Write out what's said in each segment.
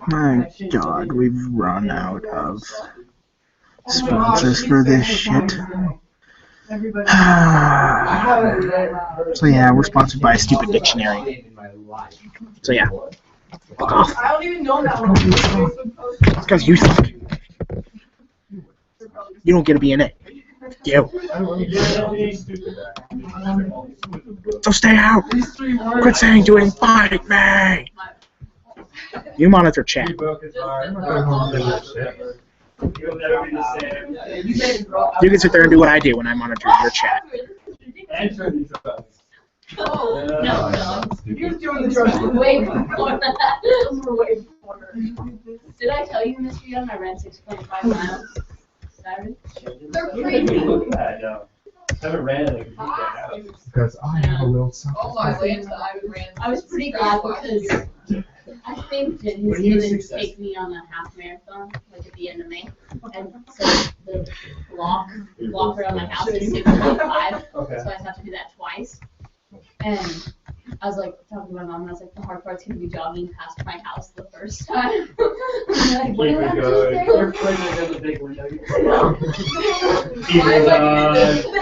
My God, we've run out of sponsors for this shit. So yeah, we're sponsored by a stupid dictionary. So yeah, fuck off. I don't even know that one. This guy's useless. You don't get to be in it. You. So stay out. Quit saying to him, fight me. You monitor chat. You can sit there and do what I do when I monitor your chat. Oh, no. He was doing the drugs way before that. Way before. Did I tell you, Mr. Young, I ran 6.5 miles Saturday? They're crazy. I know. I haven't ran in a week. Because I have a little something. Oh, my land, I was pretty glad because I think that he's going to take me on a half marathon, like at the end of May. And so the block around my house is 6.5, Okay. so I have to do that twice. And I was like talking to my mom, and I was like, the hard part's going to be jogging past my house the first time. I'm like, what did I just say? You're pregnant in the big window.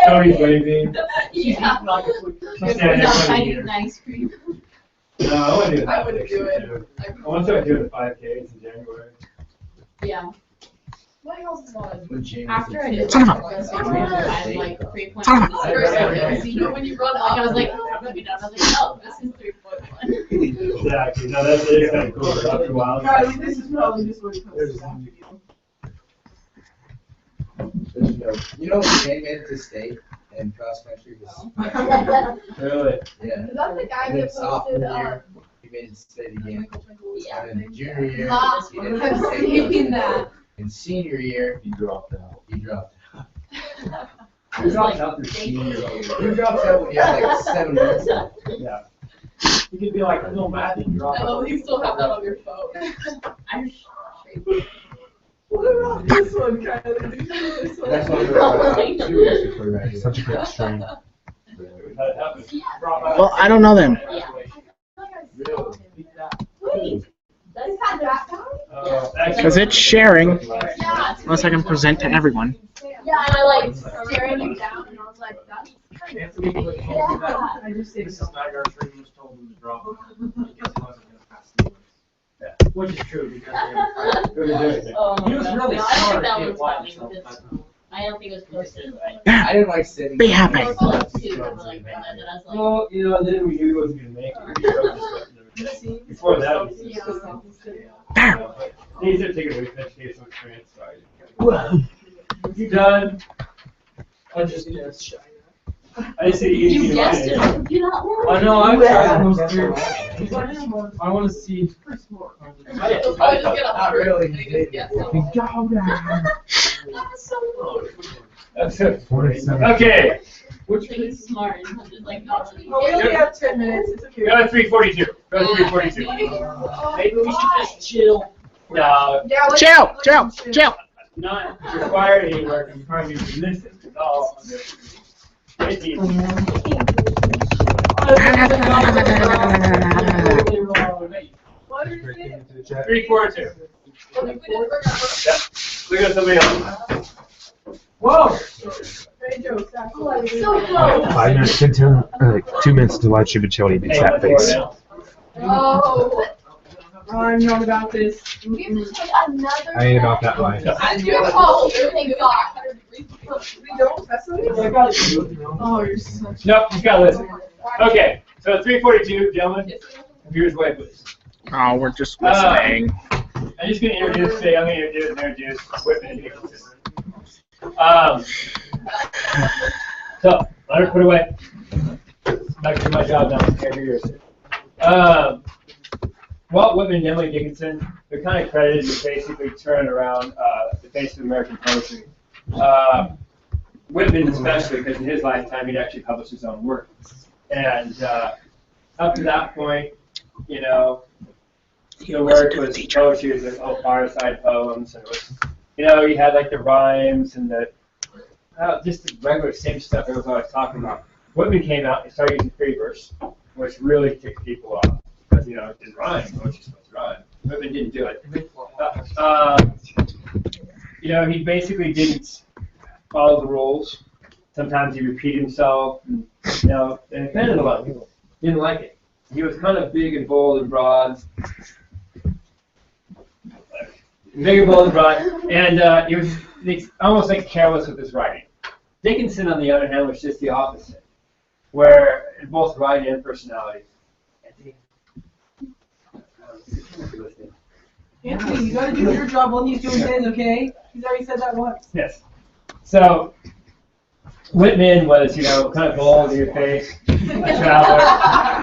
Tony's waving. Yeah. I need an ice cream. No, I wouldn't do it. I wouldn't do it. I want to start doing the 5Ks in January. Yeah. What else is on? After I did Son of a- I had like 3.1. Son of You know when you run Like I was up, like, I'm gonna be done. I was like, oh, this is 3.1. Exactly. No, that's kind of cool. After a while. Riley, this is probably just what he posted after you. You know, we made it to state and cross country was, Really? yeah. Is that the guy Then that sophomore posted, year, we made it to state again. Yeah. And then junior year, Ah, he did I'm seeing that. and senior year, You dropped out. he dropped. I was like, out there senior. You dropped out when you had like 7 months. Yeah. You could be like, I'm no math and drop I love you still have that on your phone. I'm What about this one, Kylie? Do this one. That's what we're 2 years before we graduated. Such a great strain. Well, I don't know then. Wait, is that guy? Because it's sharing, Yeah. unless I can present to everyone. Yeah, and I like staring him down, and I was like, that's kind of. Yeah. I just say Mrs. so. Nygaard pretty much told him to drop because he wasn't going to pass the list. Which is true because they were He was really I think smart. that He was applied funny himself. because I don't think it was posted. I didn't like sitting. Be happy. I was like, too, but like, and I was like, Well, you know, then we knew he wasn't gonna make it. Before that, he was There. he said take a week, educational experience, so you done? I just guessed shy. I see you easy guessed to it. manage. You not I one. know, I've tried those too. I want to see. Not really. Yeah. Go down. That's so That's it. 47. Okay, Which is smart. I'm just like, not really. Oh, we only have 10 minutes, it's okay. go to 342. Go to 342. Maybe we should just chill. No, Yeah, let's- Chill, let's chill, chill. not required anywhere, because you probably need to listen. It's all under. It's easy. What is Breaking it? into the chat. 342. Oh, we didn't bring our- Look at somebody else. Whoa! Great joke, Oh, I so really- close. 5 minutes until 2 minutes to live stream chili beats that face. Oh. I'm not about this. We have to take another. I ain't about that life. I'm your fault, thank God. We don't, that's what it is. Oh, you're such. Nope, you gotta listen. Okay, so 342, gentlemen, here's way, please. Oh, we're just listening. I'm just gonna introduce today. I'm gonna introduce Whitman and Dickinson. So let her put away. Back to my job now. Here yours. Walt Whitman and Emily Dickinson, they're kind of credited to basically turn around the face of American poetry. Whitman especially, because in his lifetime he'd actually published his own work. And up to that point, you know, your work was poetry, was like all fireside poems, and it was, you know, you had like the rhymes and the just the regular same stuff everyone's always talking about. Whitman came out and started using free verse, which really ticked people off because it didn't rhyme. What you supposed to rhyme? Whitman didn't do it. He basically didn't follow the rules. Sometimes he repeated himself, and it offended a lot of people. Didn't like it. He was kind of big and bold and broad. Big and bold and broad, and he was almost like careless with his writing. Dickinson, on the other hand, was just the opposite, where in both writing and personality. Anthony, you gotta do your job while he's doing his, okay? He's already said that once. Yes. So, Whitman was, kind of bold in your face, a traveler.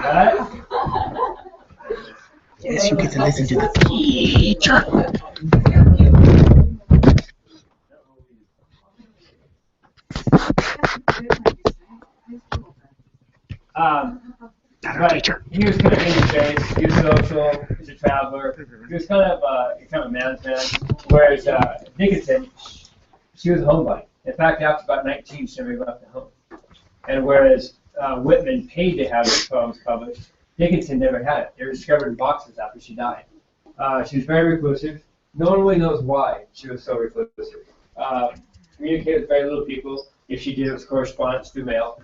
Right? Yes, you get to listen to the teacher. Teacher. He was kind of in your face. He was social. He was a traveler. He was kind of a man's man. Whereas Dickinson, she was a homebody. In fact, after about 19, she never left the home. And whereas Whitman paid to have his poems published, Dickinson never had it. They were discovered in boxes after she died. She was very reclusive. No one really knows why she was so reclusive. Communicated with very little people. If she did, it was correspondence through mail.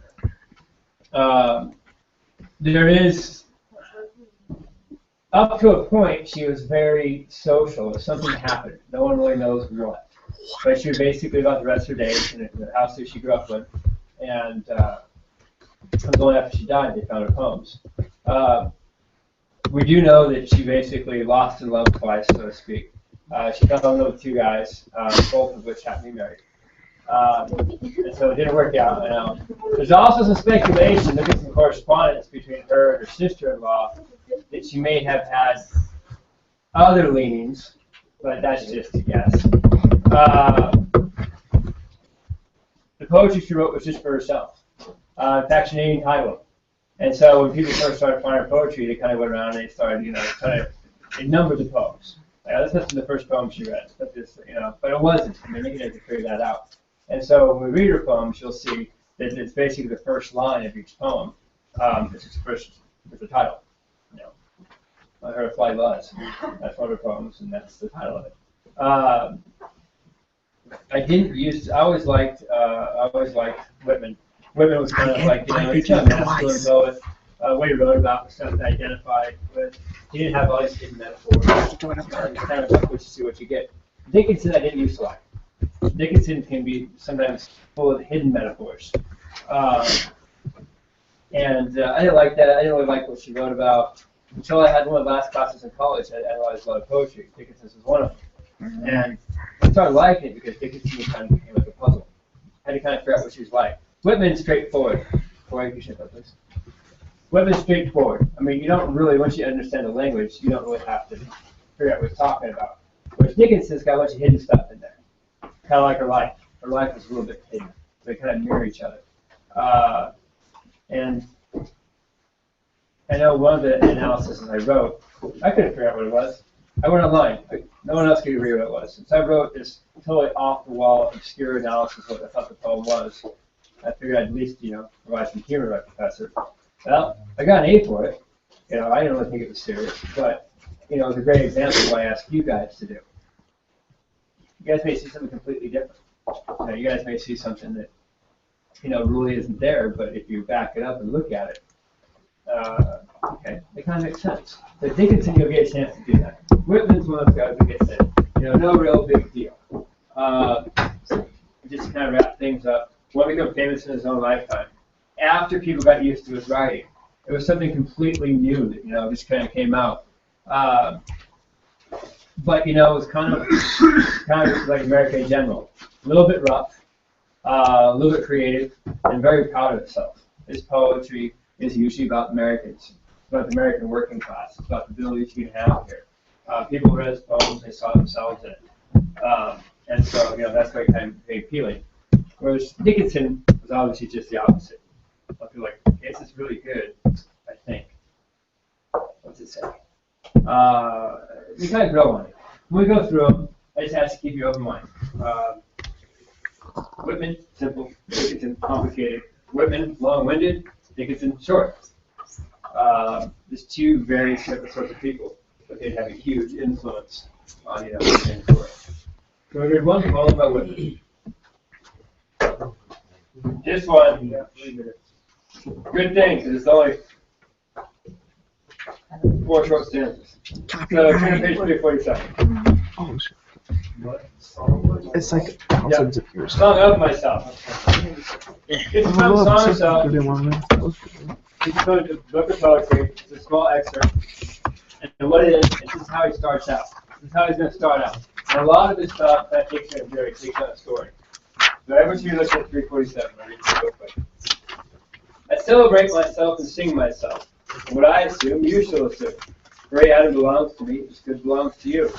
There is, up to a point, she was very social. If something happened, no one really knows what. But she would basically live out the rest of her days in the house that she grew up with. And only after she died, they found her poems. We do know that she basically lost in love twice, so to speak. She fell in love with two guys, both of which happened to be married. And so it didn't work out. There's also some speculation, look at some correspondence between her and her sister-in-law, that she may have had other leanings, but that's just a guess. The poetry she wrote was just for herself. In fact, she didn't even title it. And so when people first started finding her poetry, they kind of went around and they started, they numbered the poems. This wasn't the first poem she read, but it wasn't. I mean, you had to figure that out. And so when we read her poems, you'll see that it's basically the first line of each poem. It's the title. Her Fly Buzz. That's one of her poems, and that's the title of it. I always liked Whitman. Whitman was kind of like, he's kind of masculine poet. What he wrote about was stuff to identify with. He didn't have all these hidden metaphors. Kind of like what you see, what you get. Dickinson, I didn't used to like. Dickinson can be sometimes full of hidden metaphors. And I didn't like that. I didn't really like what she wrote about until I had one of the last classes in college. I analyzed a lot of poetry. Dickinson's was one of them. And I started liking it because Dickinson kind of became like a puzzle. I had to kind of figure out what she was like. Whitman's straightforward. Why you shut up, please? Whitman's straightforward. I mean, you don't really, once you understand the language, you don't really have to figure out what he's talking about. Whereas Dickinson's got a bunch of hidden stuff in there. Kind of like her life. Her life is a little bit hidden. They kind of mirror each other. And I know one of the analyses I wrote, I couldn't figure out what it was. I went online. No one else could agree what it was. So I wrote this totally off-the-wall, obscure analysis of what I thought the poem was. I figured I'd at least, provide some humor to my professor. Well, I got an A for it. I didn't really think it was serious, but it was a great example of what I asked you guys to do. You guys may see something completely different. You guys may see something that, really isn't there, but if you back it up and look at it, okay, it kind of makes sense. But Dickinson, you'll get a chance to do that. Whitman's one of those guys who gets it. No real big deal. Just to kind of wrap things up. Won't become famous in his own lifetime. After people got used to his writing, it was something completely new that just kind of came out. But it was kind of like America in general. A little bit rough, a little bit creative, and very proud of itself. His poetry is usually about Americans. It's about the American working class. It's about the abilities you can have here. People who read his poems, they saw themselves in it. And so, that's very kind of appealing. Whereas Dickinson was obviously just the opposite. I feel like, okay, this is really good, I think. What's it say? We kind of grow on it. When we go through them, I just ask to keep your open mind. Whitman, simple. Dickinson, complicated. Whitman, long-winded, Dickinson, short. There's two very separate sorts of people, but they'd have a huge influence on, you know, the same story. So I read one poem by Whitman. This one, good thing, because it's only 4 short stanzas. So turn to page 347. Oh, shit. It's like thousands of years. Song of myself. It's from Song of Self. It's going to book of poetry. It's a small excerpt. And what it is, this is how he starts out. This is how he's going to start out. And a lot of his stuff that takes in a journey, takes on a story. So every time you look at 347, I'll read it real quick. I celebrate myself and sing myself. And what I assume, you shall assume. Gray Adam belongs to me, this good belongs to you.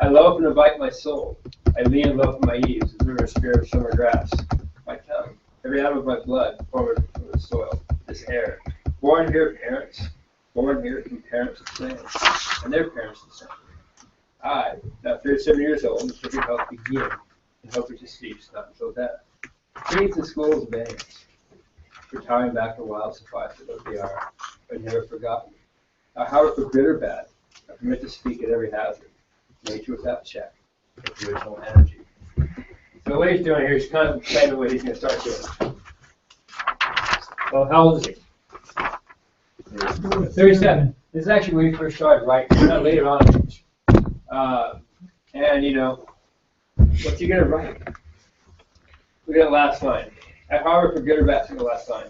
I love and invite my soul. I lean and love my eaves, as river spirit of summer grass. My tongue, every atom of my blood, forward from the soil, this air. Born here, parents. Born here from parents the same, and their parents the same. I, now 37 years old, and perfect health begin, and hope to speech, not until death. Creeds and schools of age, retiring back a while suffice for what they are, but never forgotten. Now, however, for good or bad, I permit to speak at every hazard. Nature without check, with the original energy. So what he's doing here is kind of explaining what he's going to start doing. Well, how old is he? 37. This is actually when he first started writing, not later on in age. And, you know, what's he going to write? Look at the last line. However, for good or bad, look at the last line.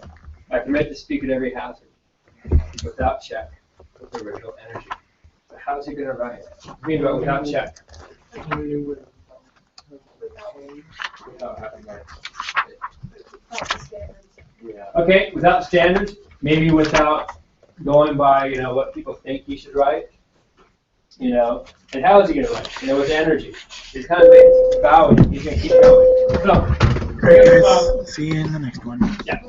I permit to speak at every hazard, without check, with the original energy. So how's he going to write? What do you mean by without check? Without having that. Okay, without standards, maybe without going by, you know, what people think he should write, you know, and how is he going to write? You know, with energy. He's kind of bowing. He's going to keep going. So, Great, guys. See you in the next one. yeah.